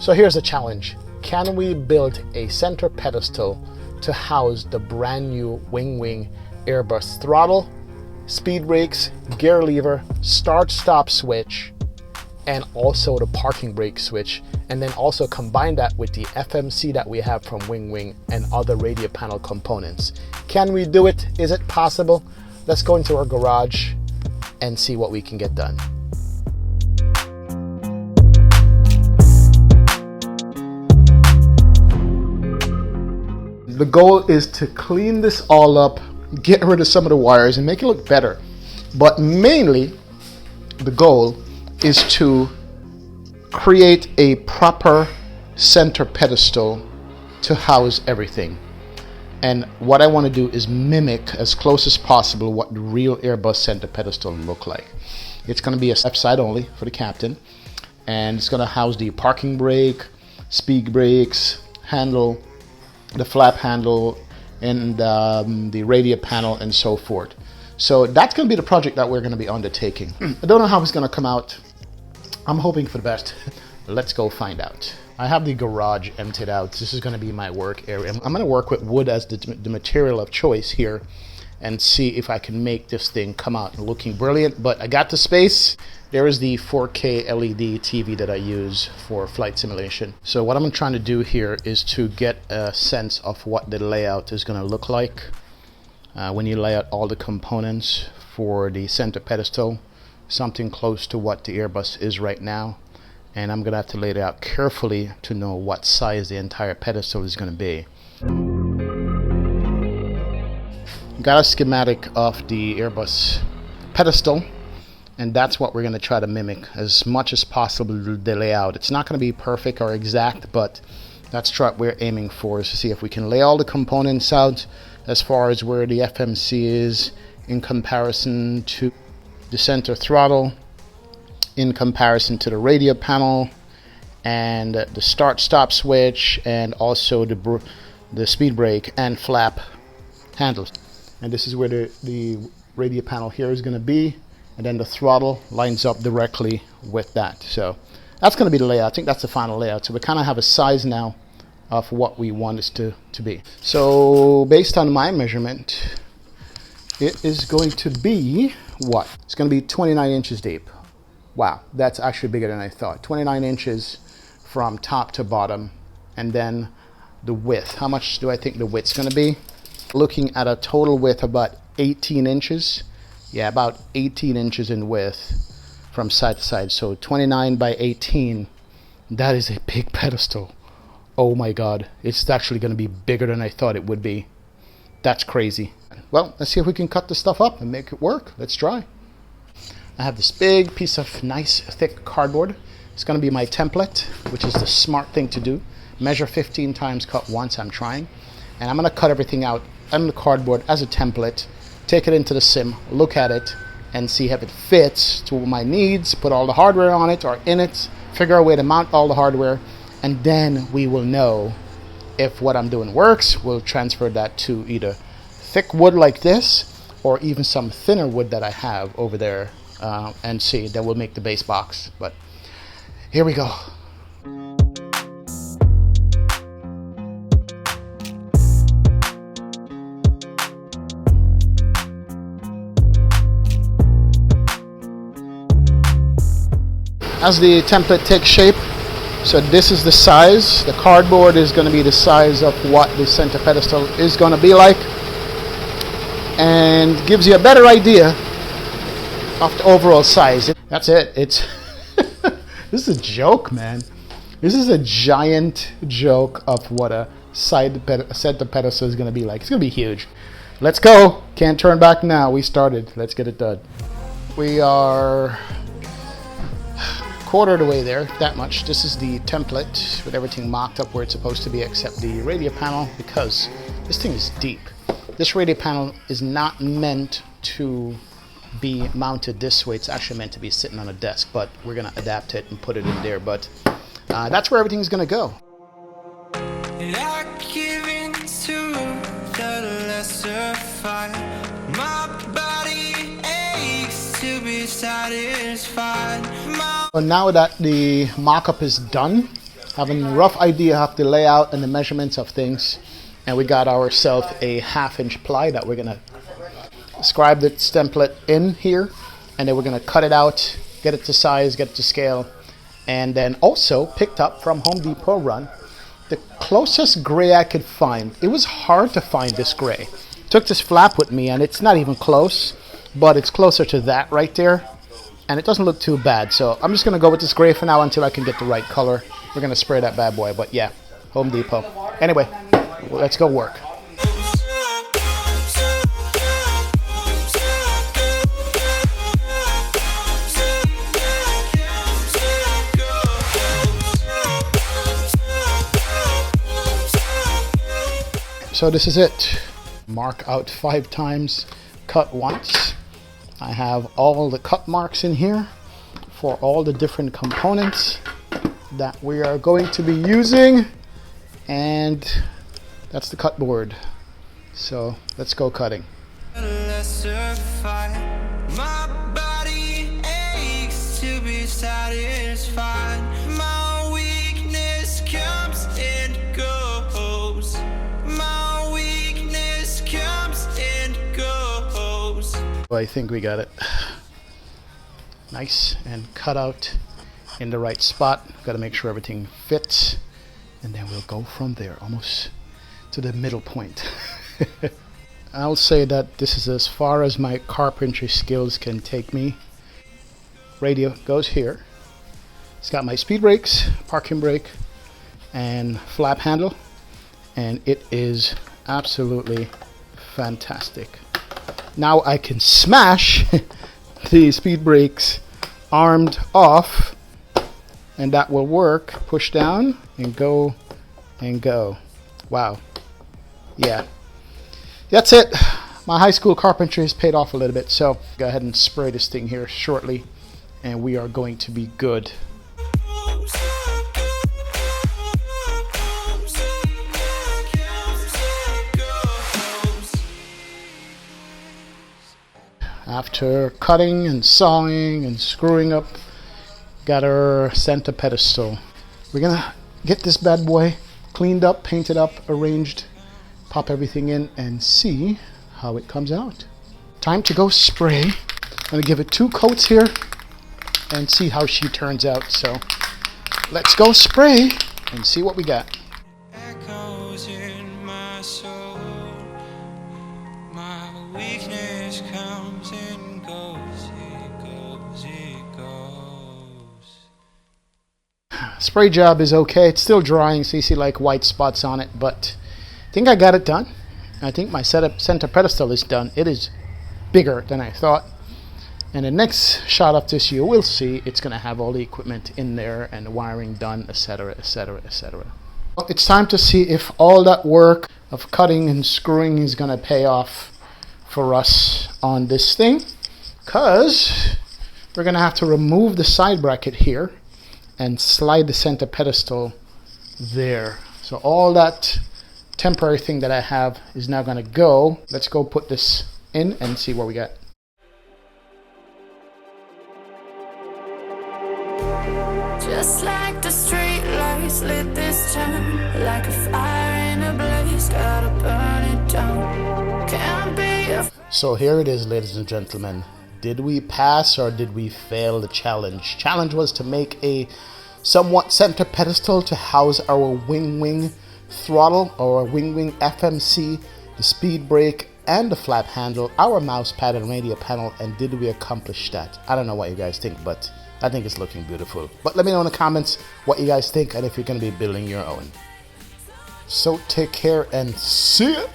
So here's the challenge. Can we build a center pedestal to house the brand new Winwing Airbus throttle, speed brakes, gear lever, start-stop switch, and also the parking brake switch, and then also combine that with the FMC that we have from Winwing and other radio panel components? Can we do it? Is it possible? Let's go into our garage and see what we can get done. The goal is to clean this all up, get rid of some of the wires and make it look better. But mainly, the goal is to create a proper center pedestal to house everything. And what I want to do is mimic as close as possible what the real Airbus center pedestal look like. It's going to be a left side only for the captain, and it's going to house the parking brake, speed brakes, handle, the flap handle, and the radio panel, and so forth. So that's going to be the project that we're going to be undertaking. I don't know how it's going to come out. I'm hoping for the best. Let's go find out. I have the garage emptied out. This is going to be my work area. I'm going to work with wood as the material of choice here and see if I can make this thing come out looking brilliant. But I got the space. There is the 4K LED TV that I use for flight simulation. So what I'm trying to do here is to get a sense of what the layout is going to look like when you lay out all the components for the center pedestal, something close to what the Airbus is right now. And I'm going to have to lay it out carefully to know what size the entire pedestal is going to be. Got a schematic of the Airbus pedestal, and that's what we're going to try to mimic as much as possible, the layout. It's not going to be perfect or exact, but that's what we're aiming for, is to see if we can lay all the components out as far as where the FMC is in comparison to the center throttle, in comparison to the radio panel, and the start-stop switch, and also the speed brake and flap handles. And this is where the radio panel here is going to be, and then the throttle lines up directly with that. So that's going to be the layout. I think that's the final layout. So we kind of have a size now of what we want this to be. So based on my measurement, it is going to be what? It's going to be 29 inches deep. Wow, that's actually bigger than I thought. 29 inches from top to bottom. And then the width. How much do I think the width's going to be? Looking at a total width about 18 inches. Yeah, about 18 inches in width from side to side. So 29 by 18. That is a big pedestal. Oh my God. It's actually going to be bigger than I thought it would be. That's crazy. Well, let's see if we can cut this stuff up and make it work. Let's try. I have this big piece of nice thick cardboard. It's going to be my template, which is the smart thing to do. Measure 15 times, cut once. I'm trying. And I'm going to cut everything out on the cardboard as a template, take it into the sim, look at it, and see if it fits to my needs, put all the hardware on it or in it, figure out a way to mount all the hardware, and then we will know if what I'm doing works. We'll transfer that to either thick wood like this or even some thinner wood that I have over there, and see, that will make the base box. But here we go. As the template takes shape, so this is the size. The cardboard is going to be the size of what the center pedestal is going to be like, and gives you a better idea of the overall size. That's it. It's this is a joke, man. This is a giant joke of what a center pedestal is going to be like. It's going to be huge. Let's go. Can't turn back now. We started. Let's get it done. We are quarter of the way there, that much. This is the template with everything mocked up where it's supposed to be, except the radio panel, because this thing is deep. This radio panel is not meant to be mounted this way. It's actually meant to be sitting on a desk, but we're going to adapt it and put it in there. But that's where everything's going to go. So now that the mock-up is done, having a rough idea of the layout and the measurements of things. And we got ourselves a 1/2" ply that we're gonna scribe the template in here, and then we're gonna cut it out, get it to size, get it to scale, and then also picked up from Home Depot run the closest gray I could find. It was hard to find this gray. Took this flap with me, and it's not even close, but it's closer to that right there, and it doesn't look too bad. So I'm just gonna go with this gray for now until I can get the right color. We're gonna spray that bad boy, but yeah, Home Depot. Anyway, let's go work. So this is it. Mark out 5 times, cut once. I have all the cut marks in here for all the different components that we are going to be using, and that's the cut board. So let's go cutting. My body aches to be satisfied. My weakness comes and goes. My weakness comes and goes. I think we got it nice and cut out in the right spot. Got to make sure everything fits, and then we'll go from there almost to the middle point. I'll say that this is as far as my carpentry skills can take me. Radio goes here. It's got my speed brakes, parking brake, and flap handle, and it is absolutely fantastic. Now I can smash the speed brakes armed off, and that will work. Push down and go and go. Wow. Yeah. That's it. My high school carpentry has paid off a little bit, so go ahead and spray this thing here shortly, and we are going to be good. After cutting and sawing and screwing up, got our center pedestal. We're gonna get this bad boy cleaned up, painted up, arranged, pop everything in, and see how it comes out. Time to go spray. I'm gonna give it 2 coats here and see how she turns out. So let's go spray and see what we got. Echoes in my soul. My weakness comes and goes, it goes, it goes. Spray job is okay. It's still drying, so you see like white spots on it, but I think I got it done. I think my center pedestal is done. It is bigger than I thought. And the next shot of this, you will see it's going to have all the equipment in there and the wiring done, etc., etc., etc. Well, it's time to see if all that work of cutting and screwing is going to pay off for us on this thing, because we're going to have to remove the side bracket here and slide the center pedestal there. So all that temporary thing that I have is now going to go. Let's go put this in and see what we got. Just like the street lights lit this town, like a fire in a blaze, gotta burn it down. Can't be a... So here it is, ladies and gentlemen. Did we pass or did we fail the challenge? Challenge was to make a somewhat center pedestal to house our Winwing throttle, or Winwing FMC, the speed brake, and the flap handle, our mouse pad and radio panel. And did we accomplish that? I don't know what you guys think, but I think it's looking beautiful. But let me know in the comments what you guys think and if you're going to be building your own. So take care and see you.